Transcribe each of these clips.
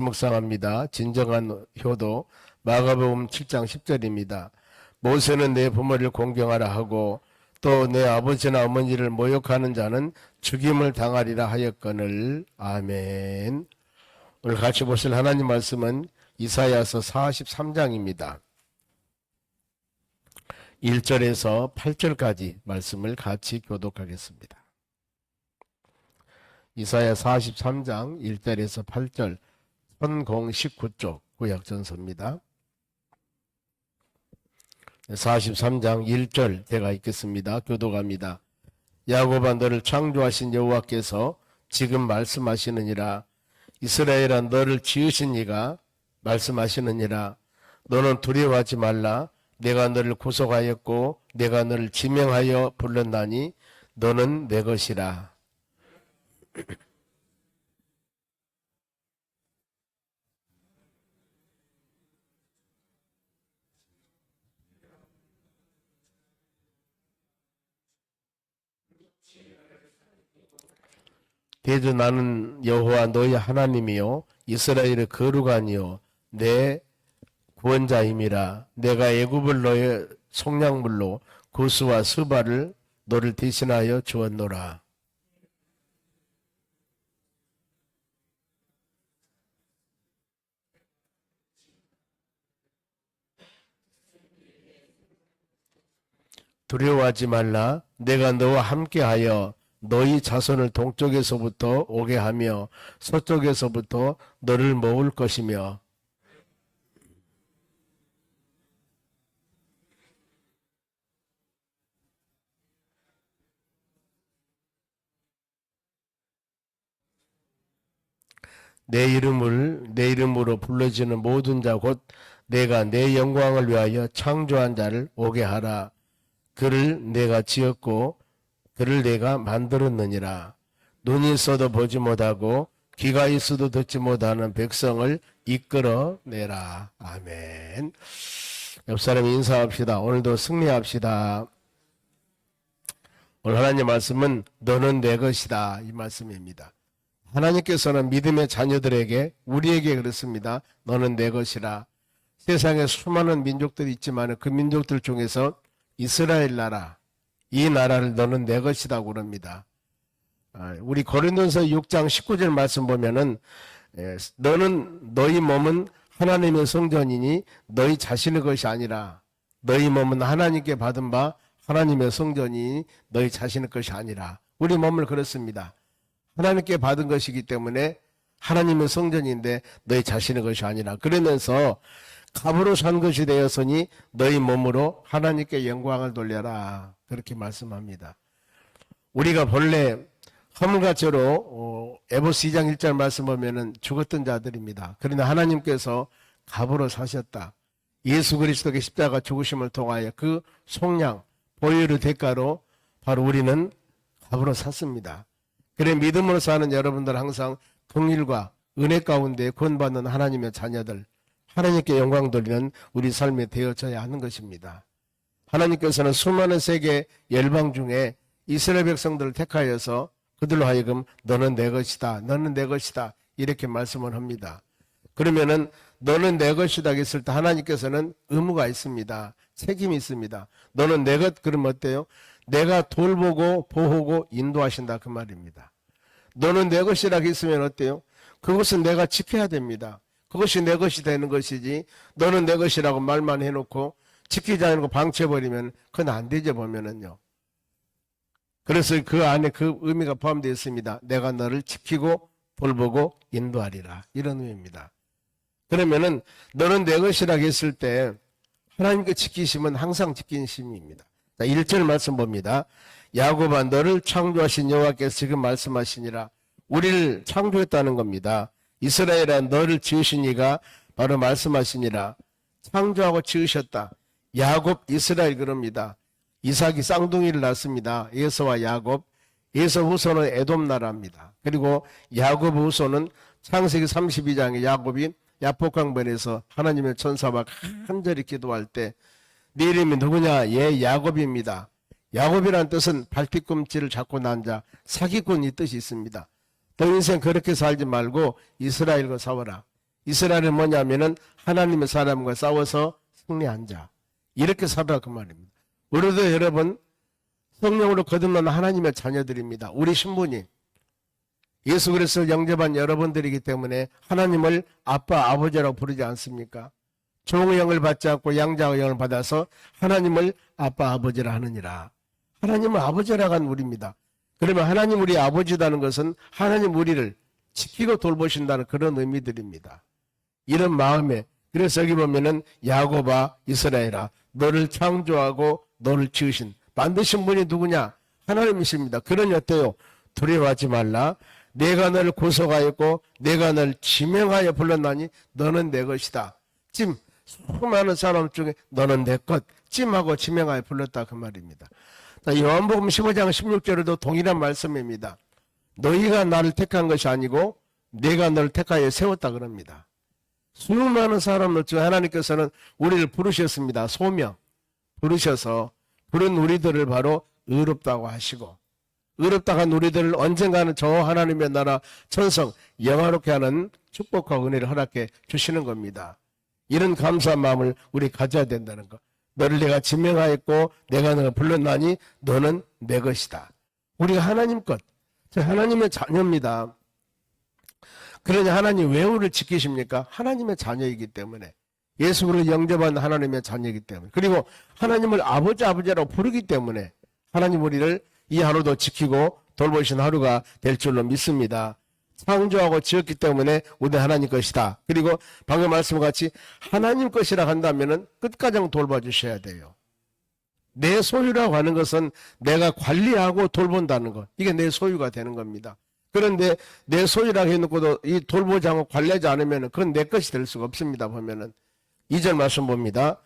묵상합니다. 진정한 효도 마가복음 7장 10절입니다. 모세는 내 부모를 공경하라 하고 또 내 아버지나 어머니를 모욕하는 자는 죽임을 당하리라 하였거늘. 아멘. 오늘 같이 보실 하나님 말씀은 이사야서 43장입니다. 1절에서 8절까지 말씀을 같이 교독하겠습니다. 이사야 43장 1절에서 8절 천공 19쪽 구약전서입니다. 43장 1절 제가 읽겠습니다. 교독합니다. 야곱아, 너를 창조하신 여호와께서 지금 말씀하시느니라. 이스라엘아, 너를 지으신 이가 말씀하시느니라. 너는 두려워하지 말라. 내가 너를 구속하였고 내가 너를 지명하여 불렀나니 너는 내 것이라. 대저 나는 여호와 너희 하나님이요 이스라엘의 거룩하니요 내 구원자임이라. 내가 애굽을 너의 속량물로 구스와 스바를 너를 대신하여 주었노라. 두려워하지 말라. 내가 너와 함께하여 너희 자손을 동쪽에서부터 오게 하며 서쪽에서부터 너를 모을 것이며 내 이름으로 불러지는 모든 자 곧 내가 내 영광을 위하여 창조한 자를 오게 하라. 그를 내가 지었고 그를 내가 만들었느니라. 눈이 있어도 보지 못하고 귀가 있어도 듣지 못하는 백성을 이끌어내라. 아멘. 옆 사람 인사합시다. 오늘도 승리합시다. 오늘 하나님 말씀은 너는 내 것이다 이 말씀입니다. 하나님께서는 믿음의 자녀들에게 우리에게 그렇습니다. 너는 내 것이라. 세상에 수많은 민족들이 있지만 그 민족들 중에서 이스라엘 나라, 이 나라를 너는 내 것이다 그럽니다. 우리 고린도서 6장 19절 말씀 보면은 너희 몸은 하나님의 성전이니 너희 자신의 것이 아니라 너희 몸은 하나님께 받은 바 하나님의 성전이니 너희 자신의 것이 아니라. 우리 몸을 그렇습니다. 하나님께 받은 것이기 때문에 하나님의 성전인데 너희 자신의 것이 아니라. 그러면서 값으로 산 것이 되었으니 너희 몸으로 하나님께 영광을 돌려라. 그렇게 말씀합니다. 우리가 본래 허물과 죄로 에베소 2장 1절 말씀 보면은 죽었던 자들입니다. 그러나 하나님께서 값으로 사셨다. 예수 그리스도의 십자가 죽으심을 통하여 그 속량, 보혈의 대가로 바로 우리는 값으로 샀습니다. 그래 믿음으로 사는 여러분들 항상 긍휼과 은혜 가운데 구원받는 하나님의 자녀들, 하나님께 영광 돌리는 우리 삶에 되어져야 하는 것입니다. 하나님께서는 수많은 세계 열방 중에 이스라엘 백성들을 택하여서 그들로 하여금 너는 내 것이다, 너는 내 것이다 이렇게 말씀을 합니다. 그러면은 너는 내 것이다 했을 때 하나님께서는 의무가 있습니다. 책임이 있습니다. 너는 내 것 그러면 어때요? 내가 돌보고 보호고 인도하신다 그 말입니다. 너는 내 것이라 했으면 어때요? 그것은 내가 지켜야 됩니다. 그것이 내 것이 되는 것이지 너는 내 것이라고 말만 해놓고 지키지 않고 방치해버리면 그건 안 되죠 보면은요. 그래서 그 안에 그 의미가 포함되어 있습니다. 내가 너를 지키고 돌보고 인도하리라 이런 의미입니다. 그러면은 너는 내 것이라 했을 때 하나님께 지키심은 항상 지키심입니다. 자, 1절 말씀 봅니다. 야곱아, 너를 창조하신 여호와께서 지금 말씀하시니라. 우리를 창조했다는 겁니다. 이스라엘아, 너를 지으신 이가 바로 말씀하시니라. 창조하고 지으셨다. 야곱, 이스라엘 그럽니다. 이삭이 쌍둥이를 낳습니다. 에서와 야곱. 에서 후손은 에돔 나라입니다. 그리고 야곱 후손은 창세기 32장에 야곱이 야복강변에서 하나님의 천사와 간절히 기도할 때 네 이름이 누구냐? 예, 야곱입니다. 야곱이라는 뜻은 발뒤꿈치를 잡고 난 자, 사기꾼 이 뜻이 있습니다. 너 인생 그렇게 살지 말고 이스라엘과 싸워라. 이스라엘은 뭐냐면은 하나님의 사람과 싸워서 승리한 자. 이렇게 살아라 그 말입니다. 우리도 여러분 성령으로 거듭난 하나님의 자녀들입니다. 우리 신분이 예수 그리스도를 영접한 여러분들이기 때문에 하나님을 아빠, 아버지라고 부르지 않습니까? 종의 영을 받지 않고 양자의 영을 받아서 하나님을 아빠, 아버지라 하느니라. 하나님은 아버지라고 한 우리입니다. 그러면 하나님 우리 아버지라는 것은 하나님 우리를 지키고 돌보신다는 그런 의미들입니다. 이런 마음에, 그래서 여기 보면은 야곱아 이스라엘아 너를 창조하고 너를 지으신 만드신 분이 누구냐? 하나님이십니다. 그러니 어때요? 두려워하지 말라. 내가 너를 구속하였고 내가 너를 지명하여 불렀나니 너는 내 것이다. 찜, 수많은 사람 중에 너는 내 것, 찜하고 지명하여 불렀다 그 말입니다. 요한복음 15장 16절에도 동일한 말씀입니다. 너희가 나를 택한 것이 아니고 내가 너를 택하여 세웠다 그럽니다. 수많은 사람들 중 하나님께서는 우리를 부르셨습니다. 소명 부르셔서 부른 우리들을 바로 의롭다고 하시고 의롭다고 한 우리들을 언젠가는 저 하나님의 나라 천성 영화롭게 하는 축복과 은혜를 허락해 주시는 겁니다. 이런 감사한 마음을 우리 가져야 된다는 것. 너를 내가 지명하였고 내가 너를 불렀나니 너는 내 것이다. 우리가 하나님 것, 하나님의 자녀입니다. 그러니 하나님 왜 우리를 지키십니까? 하나님의 자녀이기 때문에. 예수 그리스도를 영접한 하나님의 자녀이기 때문에. 그리고 하나님을 아버지라고 부르기 때문에 하나님 우리를 이 하루도 지키고 돌보신 하루가 될 줄로 믿습니다. 창조하고 지었기 때문에 우리 하나님 것이다. 그리고 방금 말씀과 같이 하나님 것이라 한다면 끝까지 돌봐주셔야 돼요. 내 소유라고 하는 것은 내가 관리하고 돌본다는 것. 이게 내 소유가 되는 겁니다. 그런데 내 소유라고 해놓고도 이 돌보지 않고 관리하지 않으면 그건 내 것이 될 수가 없습니다. 보면은 2절 말씀 봅니다.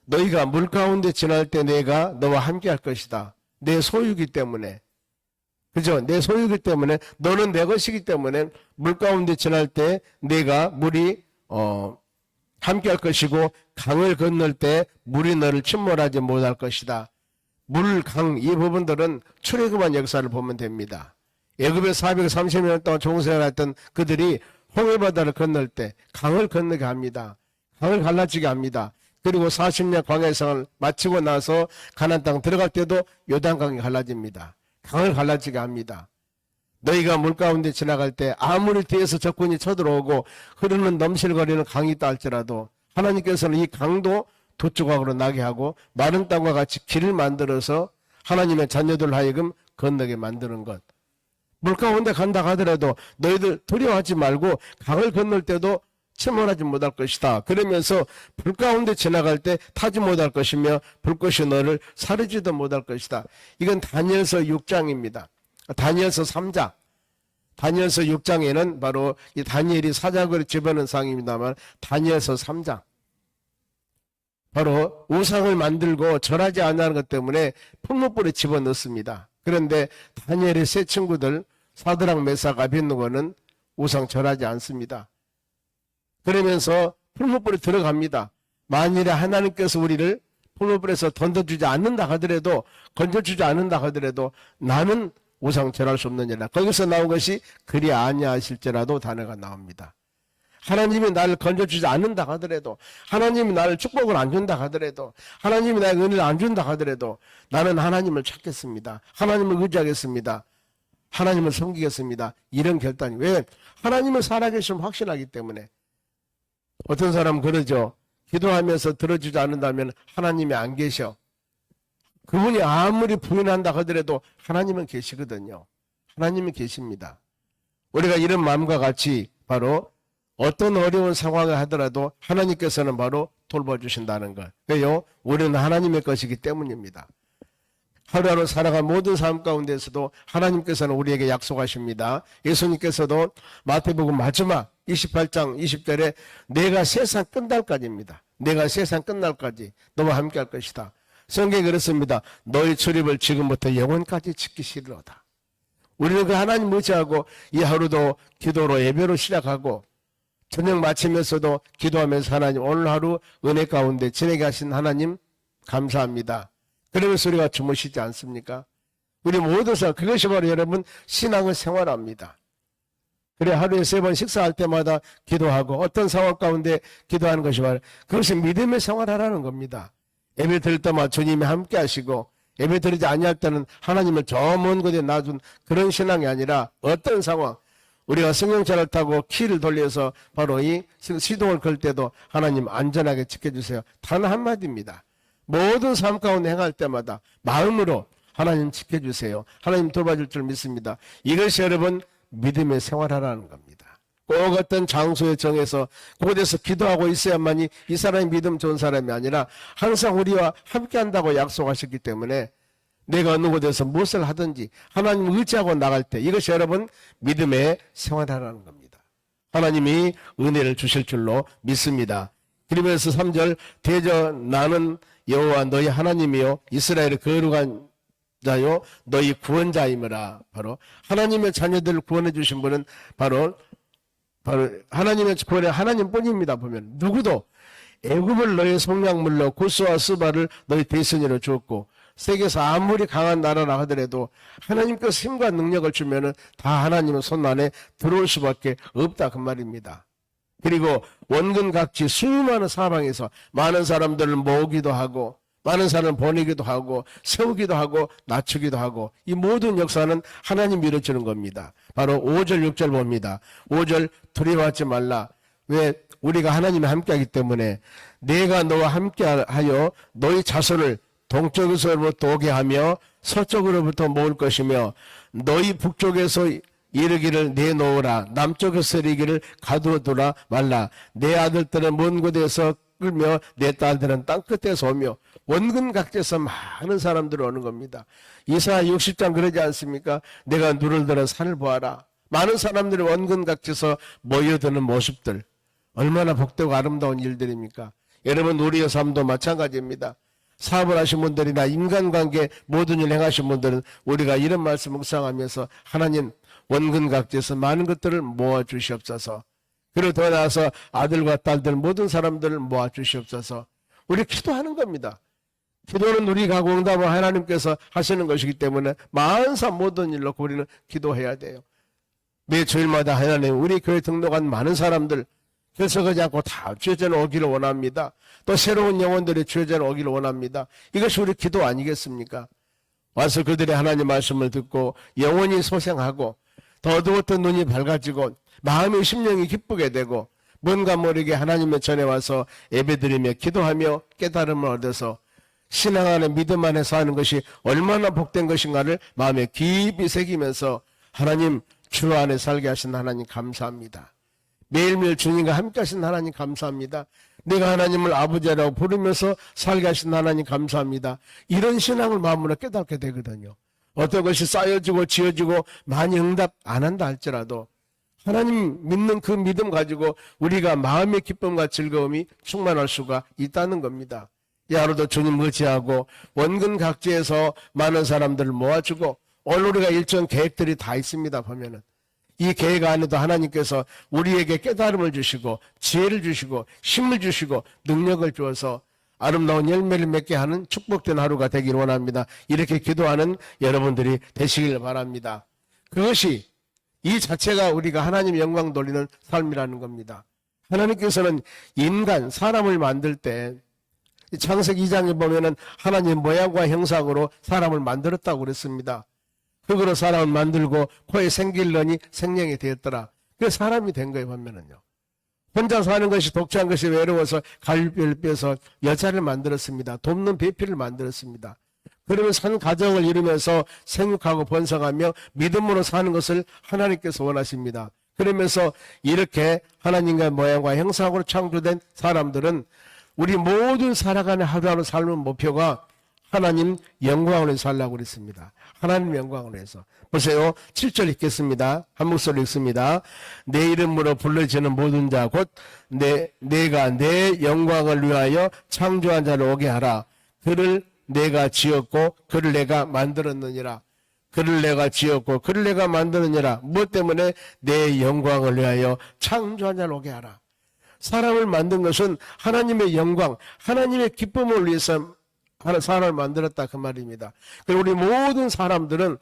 너희가 물 가운데 지날 때 내가 너와 함께 할 것이다. 내 소유이기 때문에. 그죠? 내 소유이기 때문에 너는 내 것이기 때문에 물 가운데 지날 때 내가 물이 함께 할 것이고 강을 건널 때 물이 너를 침몰하지 못할 것이다. 물, 강 이 부분들은 출애굽한 역사를 보면 됩니다. 애굽에 430년 동안 종생활했던 그들이 홍해바다를 건널 때 강을 건너게 합니다. 강을 갈라지게 합니다. 그리고 40년 광야 생활을 마치고 나서 가나안 땅 들어갈 때도 요단강이 갈라집니다. 강을 갈라지게 합니다. 너희가 물 가운데 지나갈 때 아무리 뒤에서 적군이 쳐들어오고 흐르는 넘실거리는 강이 있다 할지라도 하나님께서는 이 강도 두 조각으로 나게 하고 마른 땅과 같이 길을 만들어서 하나님의 자녀들 하여금 건너게 만드는 것. 물 가운데 간다 하더라도 너희들 두려워하지 말고 강을 건널 때도 침몰하지 못할 것이다. 그러면서 불 가운데 지나갈 때 타지 못할 것이며 불꽃이 너를 사르지도 못할 것이다. 이건 다니엘서 6장입니다. 다니엘서 3장. 다니엘서 6장에는 바로 이 다니엘이 사자굴에 집어넣은 상입니다만 다니엘서 3장. 바로 우상을 만들고 절하지 않는 것 때문에 풀무불에 집어넣습니다. 그런데 다니엘의 세 친구들 사드락 메삭 아벳느고는 우상 절하지 않습니다. 그러면서 풀무불에 들어갑니다. 만일에 하나님께서 우리를 풀무불에서 던져주지 않는다 하더라도 건져주지 않는다 하더라도 나는 우상 절할 수 없느니라. 거기서 나온 것이 그리 아니하실지라도 단어가 나옵니다. 하나님이 나를 건져주지 않는다 하더라도 하나님이 나를 축복을 안 준다 하더라도 하나님이 나에게 은혜를 안 준다 하더라도 나는 하나님을 찾겠습니다. 하나님을 의지하겠습니다. 하나님을 섬기겠습니다. 이런 결단이 왜? 하나님을 살아계시면 확신하기 때문에. 어떤 사람은 그러죠. 기도하면서 들어주지 않는다면 하나님이 안 계셔. 그분이 아무리 부인한다 하더라도 하나님은 계시거든요. 하나님은 계십니다. 우리가 이런 마음과 같이 바로 어떤 어려운 상황을 하더라도 하나님께서는 바로 돌봐주신다는 것. 왜요? 우리는 하나님의 것이기 때문입니다. 하루하루 살아간 모든 삶 가운데서도 하나님께서는 우리에게 약속하십니다. 예수님께서도 마태복음 마지막 28장 20절에 내가 세상 끝날까지입니다. 내가 세상 끝날까지 너와 함께 할 것이다. 성경에 그렇습니다. 너희 출입을 지금부터 영원까지 지키시리로다. 우리는 그 하나님 의지하고 이 하루도 기도로 예배로 시작하고 저녁 마치면서도 기도하면서 하나님 오늘 하루 은혜 가운데 지내게 하신 하나님 감사합니다. 그러면서 우리가 주무시지 않습니까? 우리 모두 그것이 바로 여러분 신앙을 생활합니다. 그래 하루에 3번 식사할 때마다 기도하고 어떤 상황 가운데 기도하는 것이 바로 그것이 믿음의 생활하라는 겁니다. 예배 드릴 때마다 주님이 함께 하시고 예배 드리지 아니할 때는 하나님을 저 먼 곳에 놔둔 그런 신앙이 아니라 어떤 상황 우리가 승용차를 타고 키를 돌려서 바로 이 시동을 걸 때도 하나님 안전하게 지켜주세요. 단 한마디입니다. 모든 삶 가운데 행할 때마다 마음으로 하나님 지켜주세요. 하나님 돌봐줄 줄 믿습니다. 이것이 여러분 믿음의 생활하라는 겁니다. 꼭 어떤 장소에 정해서 그곳에서 기도하고 있어야만이 이 사람이 믿음 좋은 사람이 아니라 항상 우리와 함께 한다고 약속하셨기 때문에 내가 어느 곳에서 무엇을 하든지 하나님을 의지하고 나갈 때 이것이 여러분 믿음의 생활하라는 겁니다. 하나님이 은혜를 주실 줄로 믿습니다. 그러면서 3절 대저 나는 여호와 너희 하나님이요 이스라엘의 거룩한 자요 너희 구원자이므라. 바로 하나님의 자녀들을 구원해 주신 분은 바로 하나님의 구원의 하나님뿐입니다. 보면 누구도 애굽을 너희 속량물로 구스와 스바를 너희 대선으로 주었고 세계에서 아무리 강한 나라라 하더라도 하나님께서 힘과 능력을 주면은 다 하나님의 손 안에 들어올 수밖에 없다 그 말입니다. 그리고 원근 각지 수많은 사방에서 많은 사람들을 모으기도 하고 많은 사람을 보내기도 하고 세우기도 하고 낮추기도 하고 이 모든 역사는 하나님이 이루어주는 겁니다. 바로 5절 6절 봅니다. 5절 두려워하지 말라. 왜? 우리가 하나님이 함께하기 때문에 내가 너와 함께하여 너희 자손을 동쪽에서부터 오게 하며 서쪽으로부터 모을 것이며 너희 북쪽에서 이르기를 내놓으라. 남쪽에서 이르기를 가두어두라 말라. 내 아들들은 먼 곳에서 끌며 내 딸들은 땅끝에서 오며 원근 각지에서 많은 사람들이 오는 겁니다. 이사야 60장 그러지 않습니까? 내가 눈을 들어 산을 보아라. 많은 사람들이 원근 각지에서 모여드는 모습들 얼마나 복되고 아름다운 일들입니까? 여러분 우리의 삶도 마찬가지입니다. 사업을 하신 분들이나 인간관계 모든 일 행하신 분들은 우리가 이런 말씀 묵상하면서 하나님 원근 각지에서 많은 것들을 모아주시옵소서. 그리고 더 나아서 아들과 딸들 모든 사람들을 모아주시옵소서. 우리 기도하는 겁니다. 기도는 우리가 하고 응답을 하나님께서 하시는 것이기 때문에 만사 모든 일로 우리는 기도해야 돼요. 매 주일마다 하나님 우리 교회 등록한 많은 사람들 결석하지 않고 다 주여전에 오기를 원합니다. 또 새로운 영혼들이 주여전에 오기를 원합니다. 이것이 우리 기도 아니겠습니까? 와서 그들의 하나님 말씀을 듣고 영원히 소생하고 더 어두웠던 눈이 밝아지고 마음의 심령이 기쁘게 되고 뭔가 모르게 하나님의 전에 와서 예배드리며 기도하며 깨달음을 얻어서 신앙 안에 믿음 안에 사는 것이 얼마나 복된 것인가를 마음에 깊이 새기면서 하나님 주 안에 살게 하신 하나님 감사합니다. 매일매일 주님과 함께 하신 하나님 감사합니다. 내가 하나님을 아버지라고 부르면서 살게 하신 하나님 감사합니다. 이런 신앙을 마음으로 깨닫게 되거든요. 어떤 것이 쌓여지고 지어지고 많이 응답 안 한다 할지라도 하나님 믿는 그 믿음 가지고 우리가 마음의 기쁨과 즐거움이 충만할 수가 있다는 겁니다. 이 하루도 주님 의지하고 원근 각지에서 많은 사람들을 모아주고 오늘 우리가 일정 계획들이 다 있습니다. 보면은 이 계획 안에도 하나님께서 우리에게 깨달음을 주시고 지혜를 주시고 힘을 주시고 능력을 주어서 아름다운 열매를 맺게 하는 축복된 하루가 되길 원합니다. 이렇게 기도하는 여러분들이 되시길 바랍니다. 그것이 이 자체가 우리가 하나님 영광 돌리는 삶이라는 겁니다. 하나님께서는 인간, 사람을 만들 때 창세기 2장에 보면은 하나님 모양과 형상으로 사람을 만들었다고 그랬습니다. 흙으로 사람을 만들고 코에 생기려니 생명이 되었더라. 그래서 사람이 된 거예요. 보면은요. 혼자 사는 것이 독초한 것이 외로워서 갈비를 빼서 여자를 만들었습니다. 돕는 배필을 만들었습니다. 그러면서 한 가정을 이루면서 생육하고 번성하며 믿음으로 사는 것을 하나님께서 원하십니다. 그러면서 이렇게 하나님의 모양과 형상으로 창조된 사람들은 우리 모든 살아가는 하루하루 삶의 목표가 하나님 영광을 위해서 살라고 그랬습니다. 하나님 영광을 위해서. 보세요. 7절 읽겠습니다. 한 목소리 읽습니다. 내 이름으로 불러지는 모든 자 곧 내가 내 영광을 위하여 창조한 자를 오게 하라. 그를 내가 지었고 그를 내가 만들었느니라. 그를 내가 지었고 그를 내가 만들었느니라. 무엇 때문에? 내 영광을 위하여 창조한 자를 오게 하라. 사람을 만든 것은 하나님의 영광, 하나님의 기쁨을 위해서 사람을 만들었다 그 말입니다. 그리고 우리 모든 사람들은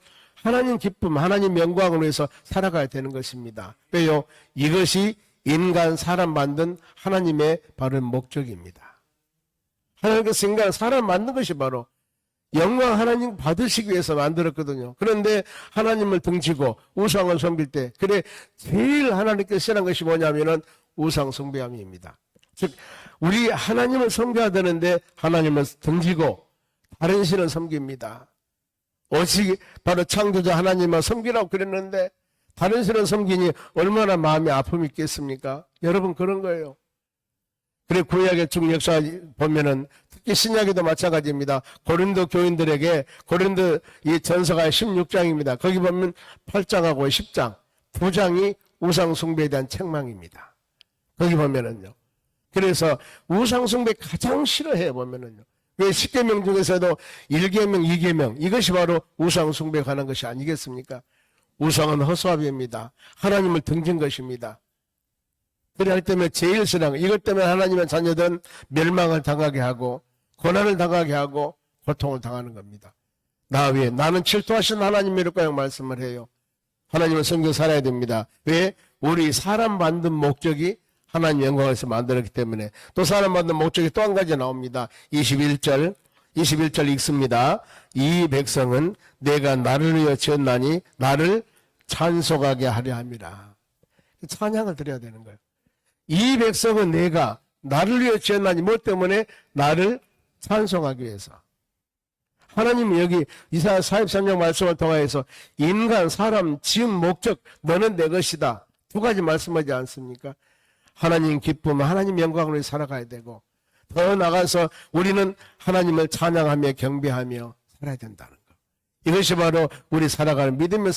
하나님 기쁨, 하나님 영광을 위해서 살아가야 되는 것입니다. 왜요? 이것이 인간, 사람 만든 하나님의 바로 목적입니다. 하나님께서 인간, 사람 만든 것이 바로 영광 하나님 받으시기 위해서 만들었거든요. 그런데 하나님을 등지고 우상을 섬길 때, 그래, 제일 하나님께서 싫어한 것이 뭐냐면은 우상 숭배함입니다. 즉, 우리 하나님을 섬겨야 되는데 하나님을 등지고 다른 신을 섬깁니다. 오직 바로 창조자 하나님을 섬기라고 그랬는데 다른 신을 섬기니 얼마나 마음에 아픔이 있겠습니까? 여러분, 그런 거예요. 그래, 구약의 쭉 역사 보면은 특히 신약에도 마찬가지입니다. 고린도 교인들에게, 고린도 이 전서가 16장입니다. 거기 보면 8장하고 10장, 2장이 우상숭배에 대한 책망입니다. 거기 보면은요. 그래서 우상숭배 가장 싫어해 보면은요. 왜 10계명 중에서도 1계명, 2계명, 이것이 바로 우상숭배에 관한 것이 아니겠습니까? 우상은 허수아비입니다. 하나님을 등진 것입니다. 그래 할 때문에 제일 싫어하는 거, 이것 때문에 하나님의 자녀들은 멸망을 당하게 하고 고난을 당하게 하고 고통을 당하는 겁니다. 나 위에 나는 질투하신 하나님이라고 말씀을 해요. 하나님을 섬겨 살아야 됩니다. 왜? 우리 사람 만든 목적이 하나님 영광에서 만들었기 때문에. 또 사람 만든 목적이 또 한 가지 나옵니다. 21절 읽습니다. 이 백성은 내가 나를 위하여 지었나니 나를 찬송하게 하려 함이라. 찬양을 드려야 되는 거예요. 이 백성은 내가 나를 위하여 지었나니, 뭐 때문에? 나를 찬송하기 위해서. 하나님은 여기 이사야 43장 말씀을 통하여서 인간, 사람, 지은 목적, 너는 내 것이다. 두 가지 말씀하지 않습니까? 하나님 기쁨, 하나님 영광으로 살아가야 되고, 더 나가서 우리는 하나님을 찬양하며 경배하며 살아야 된다는 것. 이것이 바로 우리 살아가는 믿음의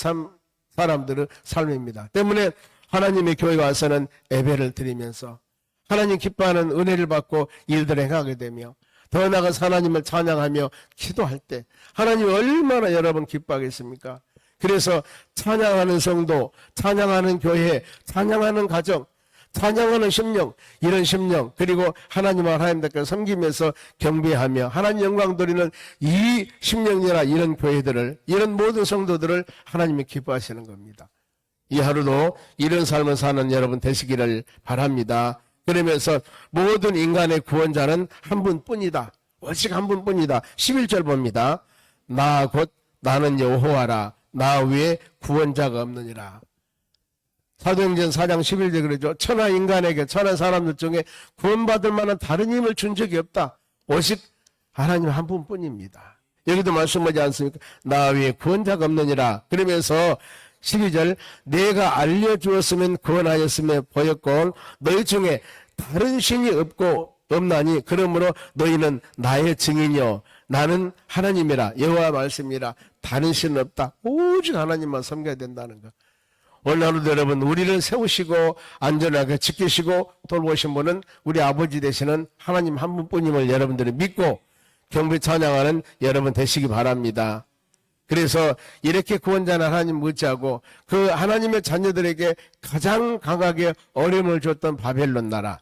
사람들의 삶입니다. 때문에 하나님의 교회에 와서는 예배를 드리면서 하나님 기뻐하는 은혜를 받고 일들을 행하게 되며, 더 나아가서 하나님을 찬양하며 기도할 때 하나님이 얼마나 여러분 기뻐하겠습니까? 그래서 찬양하는 성도, 찬양하는 교회, 찬양하는 가정, 찬양하는 심령, 이런 심령, 그리고 하나님과 하나님께 섬기면서 경배하며 하나님 영광 돌리는 이 심령이나 이런 교회들을, 이런 모든 성도들을 하나님이 기뻐하시는 겁니다. 이 하루도 이런 삶을 사는 여러분 되시기를 바랍니다. 그러면서 모든 인간의 구원자는 한 분뿐이다. 오직 한 분뿐이다. 11절 봅니다. 나 곧 나는 여호와라. 나 외에 구원자가 없느니라. 사도행전 4장 11절 그러죠. 천하 인간에게, 천하 사람들 중에 구원받을 만한 다른 힘을 준 적이 없다. 오직 하나님 한 분뿐입니다. 여기도 말씀하지 않습니까? 나 외에 구원자가 없느니라. 그러면서 12절 내가 알려주었으면 구원하였으며 보였건 너희 중에 다른 신이 없나니 그러므로 너희는 나의 증인이요 나는 하나님이라. 여호와 말씀이라. 다른 신은 없다. 오직 하나님만 섬겨야 된다는 것. 오늘 하루도 여러분, 우리를 세우시고 안전하게 지키시고 돌보신 분은 우리 아버지 되시는 하나님 한 분뿐임을 여러분들이 믿고 경배 찬양하는 여러분 되시기 바랍니다. 그래서 이렇게 구원자는 하나님 묻지하고 그 하나님의 자녀들에게 가장 강하게 어려움을 줬던 바벨론 나라,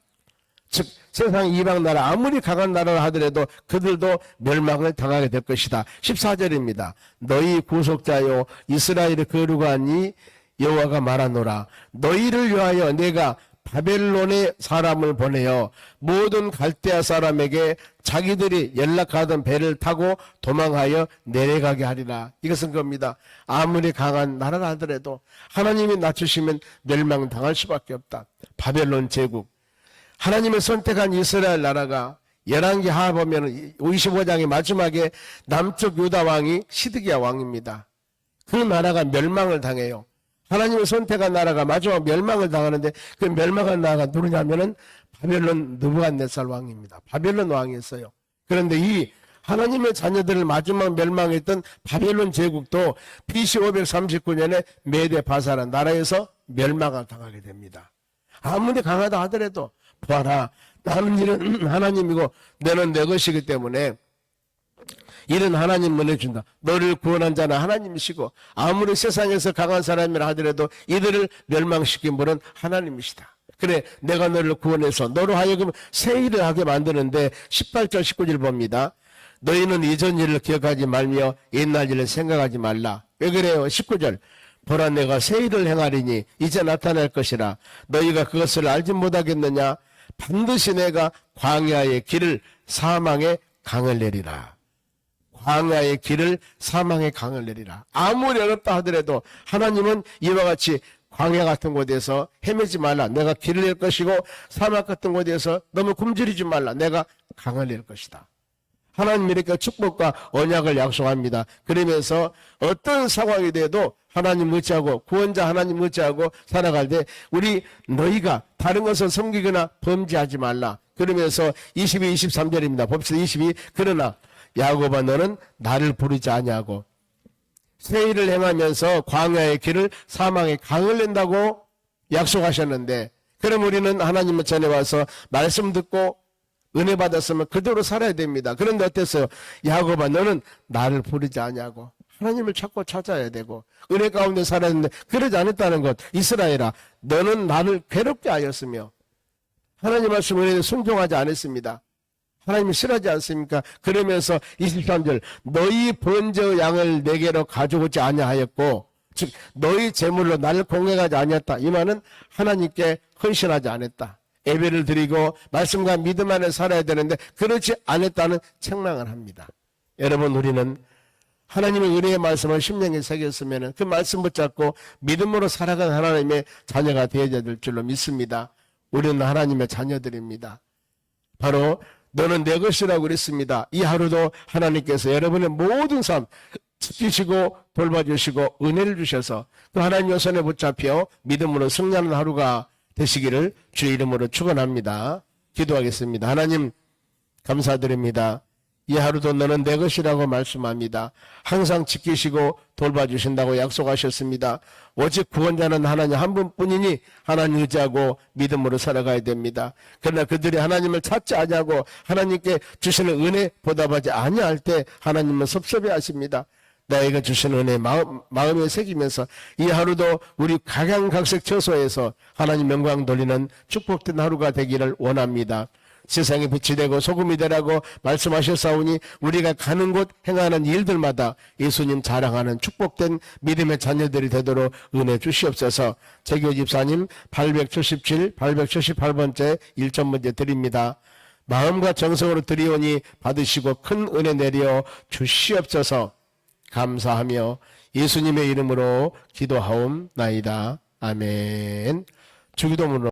즉 세상 이방 나라, 아무리 강한 나라를 하더라도 그들도 멸망을 당하게 될 것이다. 14절입니다. 너희 구속자요 이스라엘의 거룩하니 여호와가 말하노라. 너희를 위하여 내가 바벨론의 사람을 보내어 모든 갈대아 사람에게 자기들이 연락하던 배를 타고 도망하여 내려가게 하리라. 이것은 겁니다. 아무리 강한 나라라 하더라도 하나님이 낮추시면 멸망당할 수밖에 없다. 바벨론 제국, 하나님의 선택한 이스라엘 나라가 열왕기 하하 보면 25장의 마지막에 남쪽 유다 왕이 시드기야 왕입니다. 그 나라가 멸망을 당해요. 하나님을 선택한 나라가 마지막 멸망을 당하는데 그 멸망한 나라가 누구냐면은 바벨론 느부갓네살 왕입니다. 바벨론 왕이었어요. 그런데 이 하나님의 자녀들을 마지막 멸망했던 바벨론 제국도 BC 539년에 메데 바사라는 나라에서 멸망을 당하게 됩니다. 아무리 강하다 하더라도 보아라, 나는 이런 하나님이고 너는 내 것이기 때문에 이런 하나님만 해준다. 너를 구원한 자는 하나님이시고 아무리 세상에서 강한 사람이라 하더라도 이들을 멸망시킨 분은 하나님이시다. 그래, 내가 너를 구원해서 너로 하여금 새 일을 하게 만드는데 18절 19절 봅니다. 너희는 이전 일을 기억하지 말며 옛날 일을 생각하지 말라. 왜 그래요? 19절. 보라 내가 새 일을 행하리니 이제 나타날 것이라 너희가 그것을 알지 못하겠느냐? 반드시 내가 광야의 길을 사망의 강을 내리라. 광야의 길을 사망의 강을 내리라. 아무리 어렵다 하더라도 하나님은 이와 같이 광야 같은 곳에서 헤매지 말라. 내가 길을 낼 것이고 사막 같은 곳에서 너무 굶주리지 말라. 내가 강을 낼 것이다. 하나님 이렇게 축복과 언약을 약속합니다. 그러면서 어떤 상황이 돼도 하나님 의지하고 구원자 하나님 의지하고 살아갈 때 우리 너희가 다른 것을 섬기거나 범죄하지 말라. 그러면서 22, 23절입니다. 봅시다. 22. 그러나 야곱아 너는 나를 부르지 아니하고 새 일을 행하면서 광야의 길을 사망의 강을 낸다고 약속하셨는데 그럼 우리는 하나님의 전에 와서 말씀 듣고 은혜 받았으면 그대로 살아야 됩니다. 그런데 어땠어요? 야곱아 너는 나를 부르지 아니하고 하나님을 찾고 찾아야 되고 은혜 가운데 살아야 되는데 그러지 않았다는 것. 이스라엘아 너는 나를 괴롭게 하였으며 하나님 말씀 은혜에 순종하지 않았습니다. 하나님이 싫어하지 않습니까? 그러면서 23절 너희 번제의 양을 내게로 가져오지 아니하였고 즉 너희 제물로 나를 공경하지 아니했다. 이 말은 하나님께 헌신하지 않았다. 예배를 드리고 말씀과 믿음 안에 살아야 되는데 그렇지 않았다는 책망을 합니다. 여러분 우리는 하나님의 은혜의 말씀을 심령에 새겼으면 그 말씀 붙잡고 믿음으로 살아가는 하나님의 자녀가 되어야 될 줄로 믿습니다. 우리는 하나님의 자녀들입니다. 바로 너는 내 것이라고 그랬습니다. 이 하루도 하나님께서 여러분의 모든 삶 지키시고 돌봐주시고 은혜를 주셔서 그 하나님의 손에 붙잡혀 믿음으로 승리하는 하루가 되시기를 주의 이름으로 축원합니다. 기도하겠습니다. 하나님 감사드립니다. 이 하루도 너는 내 것이라고 말씀합니다. 항상 지키시고 돌봐주신다고 약속하셨습니다. 오직 구원자는 하나님 한 분뿐이니 하나님 의지하고 믿음으로 살아가야 됩니다. 그러나 그들이 하나님을 찾지 아니하고 하나님께 주시는 은혜 보답하지 아니할 때 하나님은 섭섭해하십니다. 나에게 주시는 은혜 마음에 새기면서 이 하루도 우리 각양각색 처소에서 하나님 영광 돌리는 축복된 하루가 되기를 원합니다. 세상에 빛이 되고 소금이 되라고 말씀하셨사오니 우리가 가는 곳 행하는 일들마다 예수님 자랑하는 축복된 믿음의 자녀들이 되도록 은혜 주시옵소서. 재교 집사님 877, 878번째 1점 문제 드립니다. 마음과 정성으로 드리오니 받으시고 큰 은혜 내려 주시옵소서. 감사하며 예수님의 이름으로 기도하옵나이다. 아멘. 주기도문으로